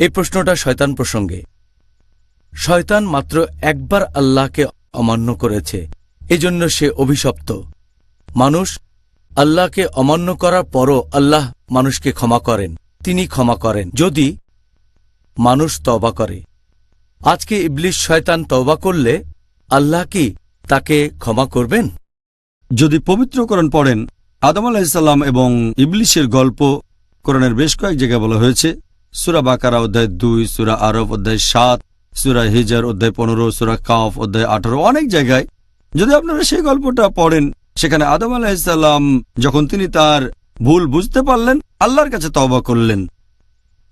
এই প্রশ্নটা শয়তান প্রসঙ্গে। শয়তান মাত্র একবার আল্লাহকে অমান্য করেছে, এজন্য সে অভিশপ্ত। মানুষ আল্লাহকে অমান্য করার পরও আল্লাহ মানুষকে ক্ষমা করেন। তিনি ক্ষমা করেন যদি মানুষ তওবা করে। আজকে ইবলিস শয়তান তওবা করলে আল্লাহ কি তাকে ক্ষমা করবেন? যদি পবিত্র কোরআন পড়েন, আদম আলাইহিস সালাম এবং ইবলিসের গল্প কোরআনের বেশ কয়েক জায়গায় বলা হয়েছে। সূরা বাকারা অধ্যায় 2, সূরা আরফ অধ্যায় 7, সূরা হিজর অধ্যায় 15, সূরা কাফ অধ্যায় 18, অনেক জায়গায়। যদি আপনারা সেই গল্পটা পড়েন, সেখানে আদম আলাইহিস সালাম যখন তিনি তার ভুল বুঝতে পারলেন, আল্লাহর কাছে তওবা করলেন,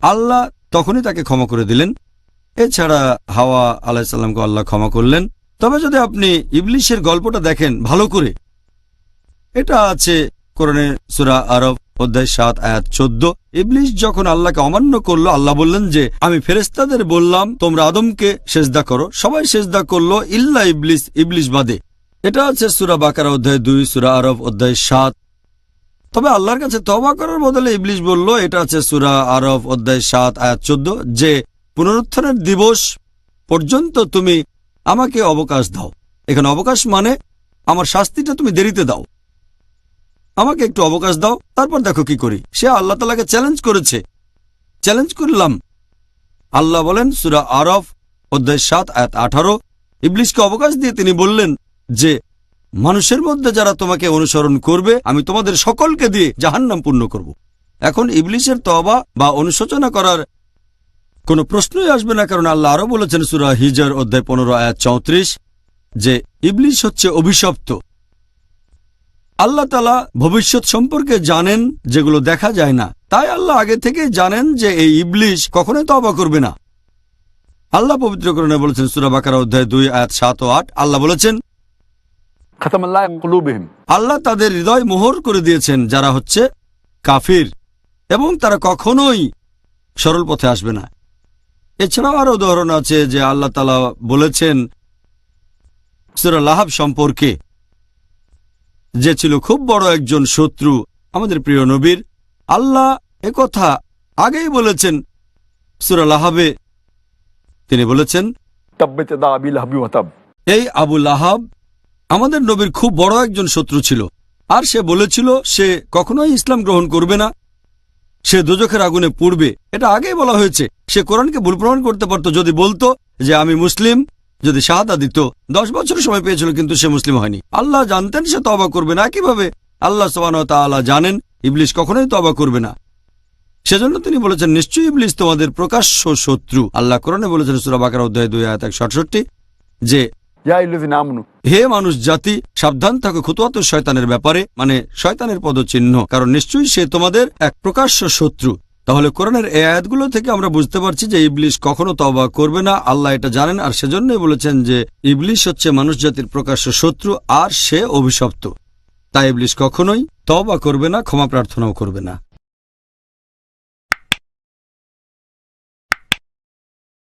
আল্লাহ তখনই তাকে ক্ষমা করে দিলেন। এছাড়া হাওয়া আলাইহিস সালামকে আল্লাহ ক্ষমা করলেন। তবে যদি আপনি ইবলিসের গল্পটা দেখেন ভালো করে, এটা আছে কোরআনে সূরা আরফ অধ্যায় 7 আয়াত 14। ইবলিস যখন আল্লাহকে অমান্য করলো, আল্লাহ বললেন যে আমি ফেরেশতাদের বললাম তোমরা আদমকে সেজদা করো, সবাই সেজদা করলো ইল্লা ইবলিস, ইবলিস বাদে। এটা আছে সূরা বাকারা অধ্যায় 2, সূরা আরফ অধ্যায় 7। তবে আল্লাহর কাছে তওবা করার বদলে ইবলিস বলল, এটা আছে সূরা আরফ অধ্যায় 7 আয়াত 14, যে পুনরুত্থানের দিবস পর্যন্ত তুমি আমাকে অবকাশ দাও। এখানে অবকাশ মানে আমার শাস্তিটা তুমি দেরিতে দাও, আমাকে একটু অবকাশ দাও, তারপর দেখো কি করি। সে আল্লাহ তাআলাকে চ্যালেঞ্জ করেছে। চ্যালেঞ্জ করলাম, আল্লাহ বলেন সূরা আরফ অধ্যায় 7 আয়াত 18, ইবলিসকে অবকাশ দিয়ে তিনি বললেন যে মানুষের মধ্যে যারা তোমাকে অনুসরণ করবে আমি তোমাদের সকলকে দিয়ে জাহান্নাম পূর্ণ করব। এখন ইবলিসের তওবা বা অনুশোচনা করার কোনো প্রশ্নই আসবে না, কারণ আল্লাহ আরো বলেছেন সূরা হিজর অধ্যায় 15 আয়াত 34 যে ইবলিস হচ্ছে অভিশপ্ত। আল্লাহ তাআলা ভবিষ্যৎ সম্পর্কে জানেন যেগুলো দেখা যায় না, তাই আল্লাহ আগে থেকে জানেন যে এই ইবলিস কখনোই তওবা করবে না। আল্লাহ পবিত্র কোরআনে বলেছেন সূরা বাকারা অধ্যায় 2 আয়াত 7 ও 8, আল্লাহ বলেছেন আল্লাহ তাদের হৃদয় মোহর করে দিয়েছেন যারা হচ্ছে কাফির, এবং তারা কখনোই সরল পথে আসবে না। এছাড়াও আরো উদাহরণ আছে যে আল্লাহ তাআলা বলেছেন সূরা লাহাব সম্পর্কে, যে ছিল খুব বড় একজন শত্রু আমাদের প্রিয় নবীর। আল্লাহ একথা আগেই বলেছেন সূরা লাহাবে। তিনি বলেছেন এই আবু লাহাব আমাদের নবীর খুব বড় একজন শত্রু ছিল, আর সে বলেছিল সে কখনোই ইসলাম গ্রহণ করবে না, সে দোজখের আগুনে পুড়বে। এটা আগেই বলা হয়েছে। সে কোরআনকে ভুল প্রমাণ করতে পারত যদি বলতো যে আমি মুসলিম, যদি শাহাদা দিত। 10 বছর সময় পেয়েছিল, কিন্তু সে মুসলিম হয়নি। আল্লাহ জানতেন সে তওবা করবে না। কিভাবে আল্লাহ সুবহানাহু ওয়া তাআলা জানেন ইবলিস কখনোই তওবা করবে না, সেজন্য তিনি বলেছেন নিশ্চয়ই ইবলিস তোমাদের প্রকাশ্য শত্রু। আল্লাহ কোরআনে বলেছেন সূরা বাকারা অধ্যায় 2 আয়াত 167 যে হে মানুষ জাতি, সাবধান থাকো খুতুওয়াত শয়তানের ব্যাপারে, মানে শয়তানের পদচিহ্ন, কারণ নিশ্চয়ই সে তোমাদের এক প্রকাশ্য শত্রু। তাহলে কোরআনের এই আয়াতগুলো থেকে আমরা বুঝতে পারছি যে ইবলিস কখনো তওবা করবে না। আল্লাহ এটা জানেন, আর সেজন্যই বলেছেন যে ইবলিস হচ্ছে মানুষ জাতির প্রকাশ্য শত্রু আর সে অভিশপ্ত। তাই ইবলিস কখনোই তওবা করবে না, ক্ষমা প্রার্থনাও করবে না।